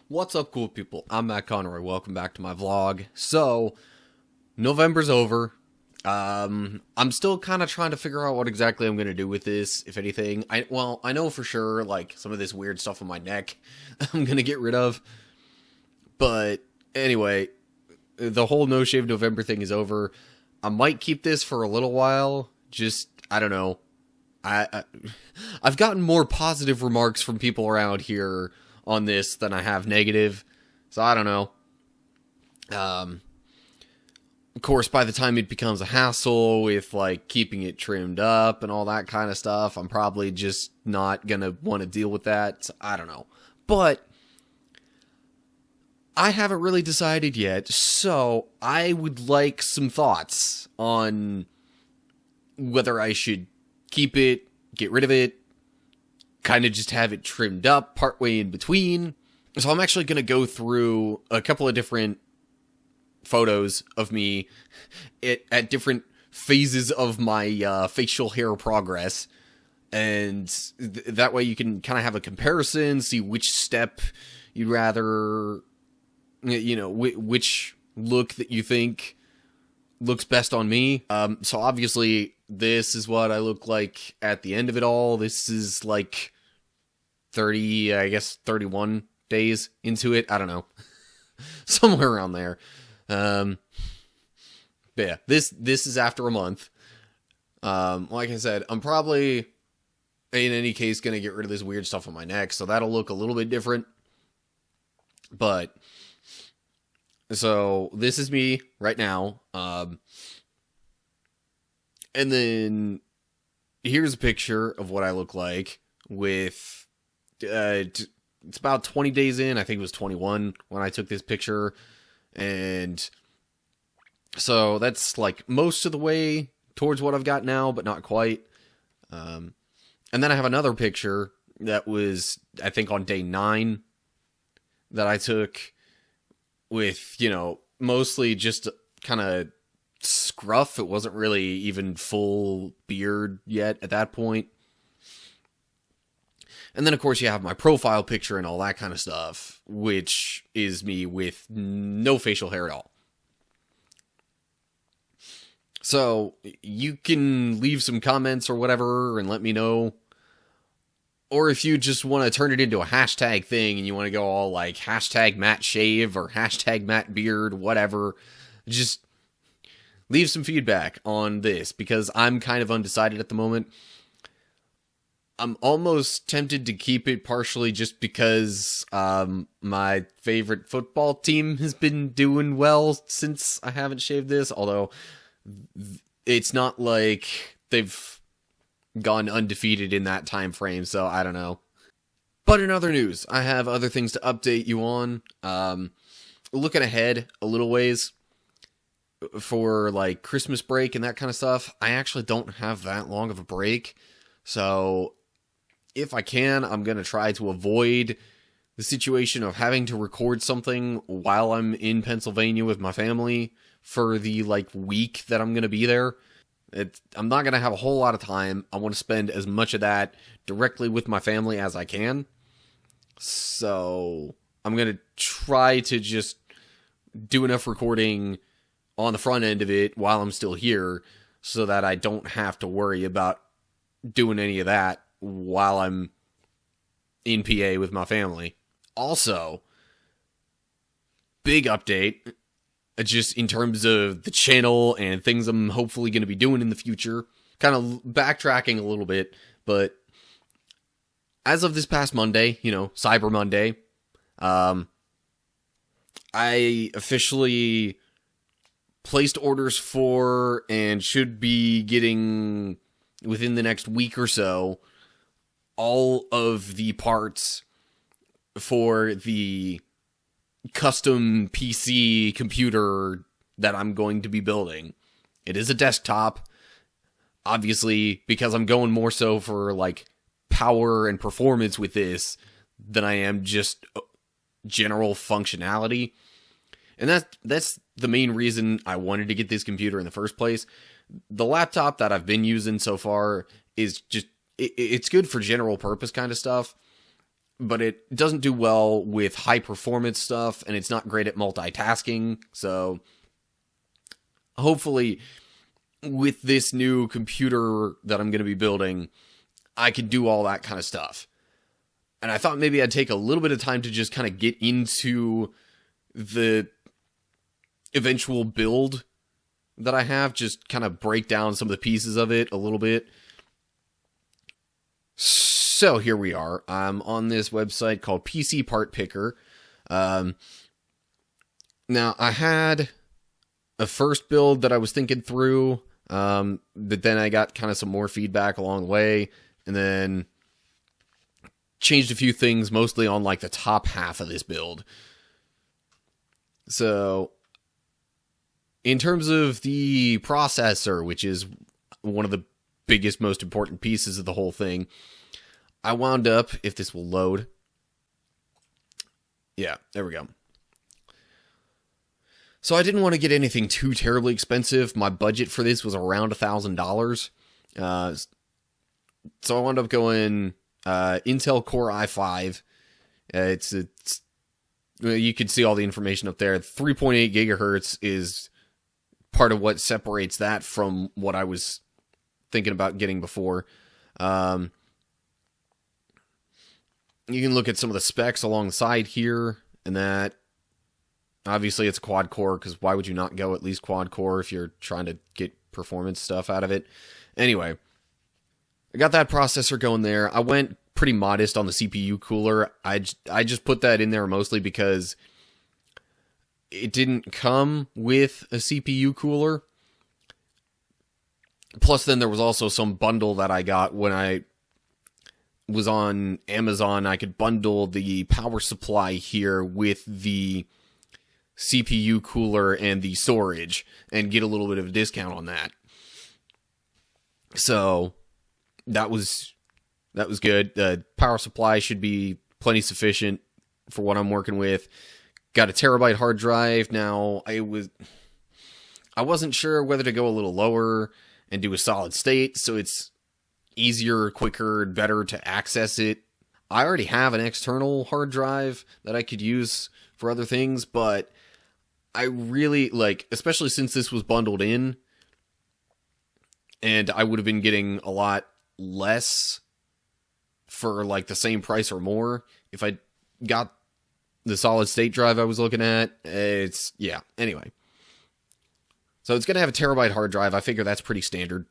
What's up, cool people? I'm Matt Conroy. Welcome back to my vlog. So, November's over. I'm still kind of trying to figure out what exactly I'm going to do with this, if anything. I know for sure, like, some of this weird stuff on my neck I'm going to get rid of. But, anyway, the whole No Shave November thing is over. I might keep this for a little while. Just, I don't know. I've gotten more positive remarks from people around here on this than I have negative, so I don't know. Of course, by the time it becomes a hassle with, like, keeping it trimmed up and all that kind of stuff, I'm probably just not gonna want to deal with that, so I don't know. But I haven't really decided yet, so I would like some thoughts on whether I should keep it, get rid of it, kind of just have it trimmed up partway in between. So I'm actually going to go through a couple of different photos of me at different phases of my facial hair progress. And that way you can kind of have a comparison, see which step you'd rather, you know, which look that you think looks best on me. So obviously this is what I look like at the end of it all. This is like 30, I guess 31 days into it. I don't know. Somewhere around there. But yeah, this is after a month. Like I said, I'm probably, in any case, going to get rid of this weird stuff on my neck, so that'll look a little bit different. But, so, this is me right now. And then, here's a picture of what I look like with, it's about 20 days in. I think it was 21 when I took this picture. And so that's like most of the way towards what I've got now, but not quite. And then I have another picture that was, I think, on day 9 that I took with, you know, mostly just kind of scruff. It wasn't really even full beard yet at that point. And then, of course, you have my profile picture and all that kind of stuff, which is me with no facial hair at all. So, you can leave some comments or whatever and let me know. Or if you just want to turn it into a hashtag thing and you want to go all like hashtag Matt Shave or hashtag Matt Beard, whatever, just leave some feedback on this because I'm kind of undecided at the moment. I'm almost tempted to keep it partially just because my favorite football team has been doing well since I haven't shaved this, although it's not like they've gone undefeated in that time frame, so I don't know. But in other news, I have other things to update you on. Looking ahead a little ways for like Christmas break and that kind of stuff, I actually don't have that long of a break, so if I can, I'm going to try to avoid the situation of having to record something while I'm in Pennsylvania with my family for the, like, week that I'm going to be there. I'm not going to have a whole lot of time. I want to spend as much of that directly with my family as I can. So, I'm going to try to just do enough recording on the front end of it while I'm still here so that I don't have to worry about doing any of that while I'm in PA with my family. Also, big update, just in terms of the channel and things I'm hopefully going to be doing in the future. Kind of backtracking a little bit, but as of this past Monday, you know, Cyber Monday, I officially placed orders for and should be getting within the next week or so all of the parts for the custom PC computer that I'm going to be building. It is a desktop, obviously, because I'm going more so for, like, power and performance with this than I am just general functionality. And that's the main reason I wanted to get this computer in the first place. The laptop that I've been using so far is just, it's good for general purpose kind of stuff. but it doesn't do well with high performance stuff, and it's not great at multitasking. So hopefully with this new computer that I'm going to be building, I can do all that kind of stuff. And I thought maybe I'd take a little bit of time to just kind of get into the eventual build that I have, just kind of break down some of the pieces of it a little bit. So here we are. I'm on this website called PC Part Picker. Now, I had a first build that I was thinking through, but then I got kind of some more feedback along the way, and then changed a few things, mostly on like the top half of this build. So, in terms of the processor, which is one of the biggest, most important pieces of the whole thing, I wound up, if this will load. Yeah, there we go. So I didn't want to get anything too terribly expensive. My budget for this was around $1,000. So I wound up going Intel Core i5. It's you can see all the information up there. 3.8 gigahertz is part of what separates that from what I was thinking about getting before. You can look at some of the specs alongside here, and that obviously it's a quad core, because why would you not go at least quad core if you're trying to get performance stuff out of it? Anyway, I got that processor going there. I went pretty modest on the CPU cooler. I just put that in there mostly because it didn't come with a CPU cooler. Plus, then there was also some bundle that I got when I was on Amazon. I could bundle the power supply here with the CPU cooler and the storage and get a little bit of a discount on that. So that was good. The power supply should be plenty sufficient for what I'm working with. Got a terabyte hard drive. Now, I wasn't sure whether to go a little lower and do a solid state, so it's easier, quicker, and better to access it. I already have an external hard drive that I could use for other things, but I really, especially since this was bundled in, and I would have been getting a lot less for, the same price or more if I got the solid state drive I was looking at. Anyway. So it's going to have a terabyte hard drive. I figure that's pretty standard.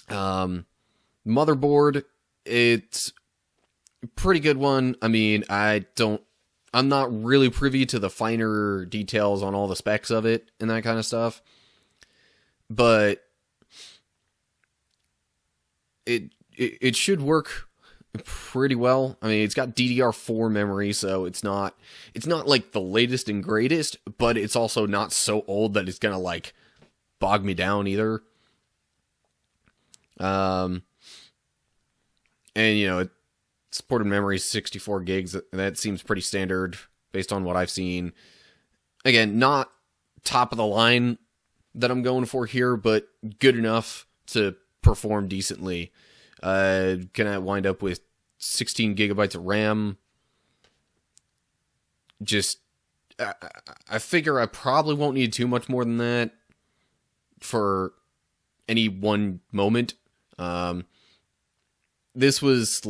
Motherboard, it's a pretty good one. I mean, I'm not really privy to the finer details on all the specs of it and that kind of stuff. But it should work pretty well. I mean, it's got DDR4 memory, so it's not like the latest and greatest, but it's also not so old that it's gonna bog me down either. And supported memory is 64 gigs. That seems pretty standard based on what I've seen. Again, not top of the line that I'm going for here, but good enough to perform decently. Gonna wind up with 16 gigabytes of RAM. I figure I probably won't need too much more than that for any one moment. This was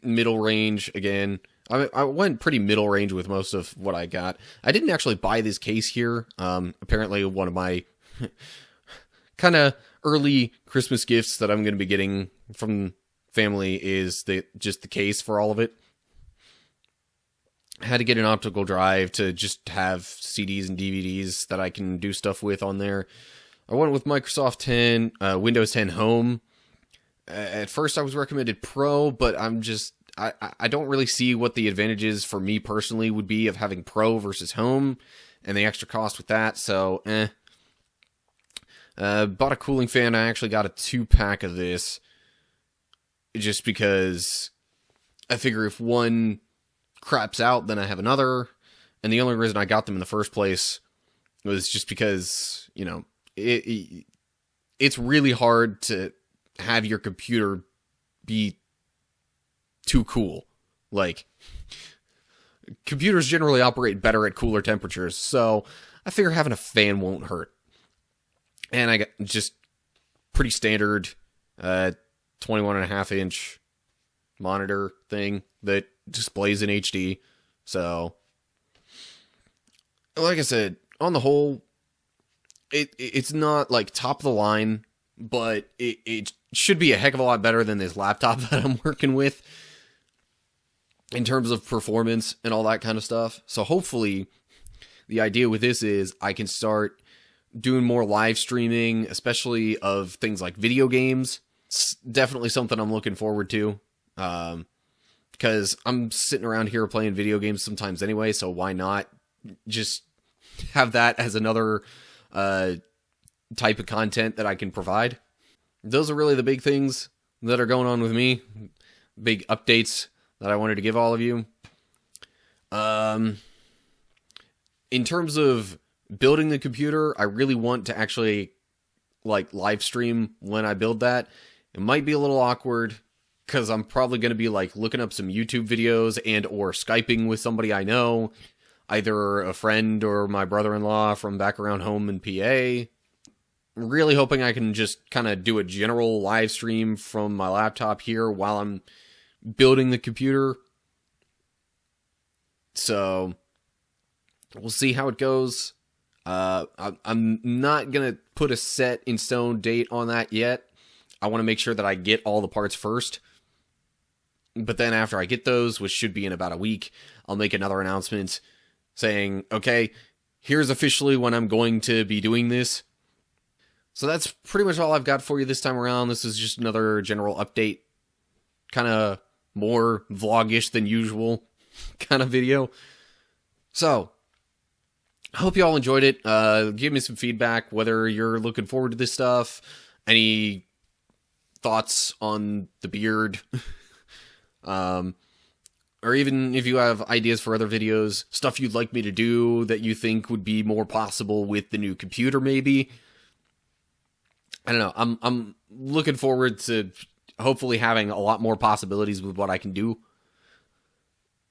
middle range again. I went pretty middle range with most of what I got. I didn't actually buy this case here. Apparently one of my kind of early Christmas gifts that I'm going to be getting from family is just the case for all of it. I had to get an optical drive to just have CDs and DVDs that I can do stuff with on there. I went with Microsoft 10, Windows 10 Home. At first I was recommended Pro, but I don't really see what the advantages for me personally would be of having Pro versus Home and the extra cost with that, so bought a cooling fan. I actually got a 2-pack of this just because I figure if one craps out, then I have another. And the only reason I got them in the first place was just because, it's really hard to have your computer be too cool. Like, computers generally operate better at cooler temperatures, so I figure having a fan won't hurt. And I got just pretty standard 21.5-inch monitor thing that displays in HD. So, like I said, on the whole, it's not like top of the line, but it should be a heck of a lot better than this laptop that I'm working with in terms of performance and all that kind of stuff. So hopefully the idea with this is I can start doing more live streaming, especially of things like video games. It's definitely something I'm looking forward to. Because I'm sitting around here playing video games sometimes anyway, so why not just have that as another type of content that I can provide. Those are really the big things that are going on with me. Big updates that I wanted to give all of you. In terms of building the computer, I really want to actually like live stream when I build that. It might be a little awkward because I'm probably going to be like looking up some YouTube videos and or Skyping with somebody I know, either a friend or my brother-in-law from back around home in PA. I'm really hoping I can just kind of do a general live stream from my laptop here while I'm building the computer. So we'll see how it goes. I'm not going to put a set in stone date on that yet. I want to make sure that I get all the parts first. But then after I get those, which should be in about a week, I'll make another announcement saying, okay, here's officially when I'm going to be doing this. So that's pretty much all I've got for you this time around. This is just another general update, kind of more vlog-ish than usual kind of video. So, I hope you all enjoyed it. Give me some feedback, whether you're looking forward to this stuff, any thoughts on the beard, or even if you have ideas for other videos, stuff you'd like me to do that you think would be more possible with the new computer, maybe. I don't know. I'm looking forward to hopefully having a lot more possibilities with what I can do,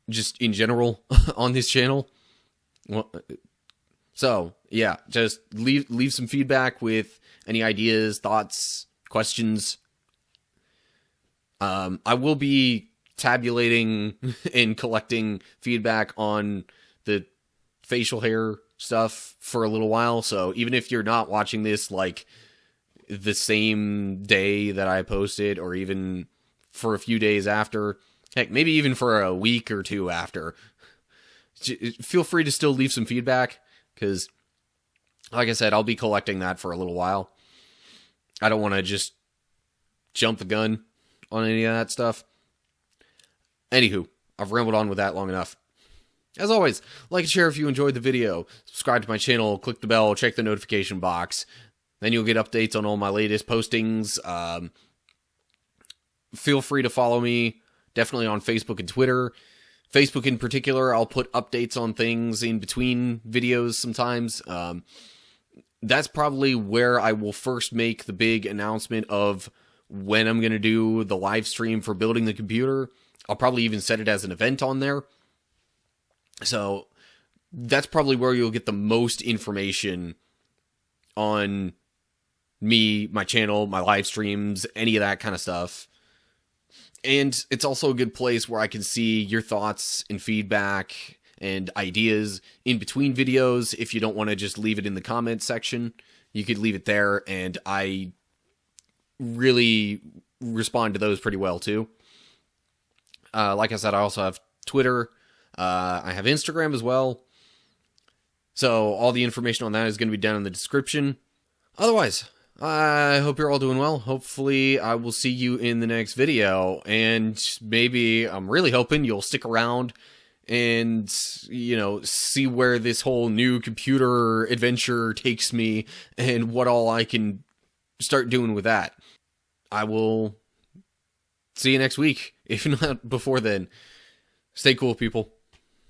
just in general, on this channel. Well, so yeah, just leave some feedback with any ideas, thoughts, questions. I will be tabulating and collecting feedback on the facial hair stuff for a little while. So even if you're not watching this like the same day that I posted, or even for a few days after, heck, maybe even for a week or two after, feel free to still leave some feedback, because like I said, I'll be collecting that for a little while. I don't want to just jump the gun on any of that stuff. Anywho, I've rambled on with that long enough. As always, like and share if you enjoyed the video, subscribe to my channel, click the bell, check the notification box. Then you'll get updates on all my latest postings. Feel free to follow me, definitely on Facebook and Twitter. Facebook in particular, I'll put updates on things in between videos sometimes. That's probably where I will first make the big announcement of when I'm going to do the live stream for building the computer. I'll probably even set it as an event on there. So that's probably where you'll get the most information on me, my channel, my live streams, any of that kind of stuff. And it's also a good place where I can see your thoughts and feedback and ideas in between videos. If you don't want to just leave it in the comment section, you could leave it there, and I really respond to those pretty well too. Like I said, I also have Twitter. I have Instagram as well. So all the information on that is going to be down in the description. Otherwise, I hope you're all doing well. Hopefully, I will see you in the next video. And maybe, I'm really hoping you'll stick around and, you know, see where this whole new computer adventure takes me and what all I can start doing with that. I will see you next week, if not before then. Stay cool, people.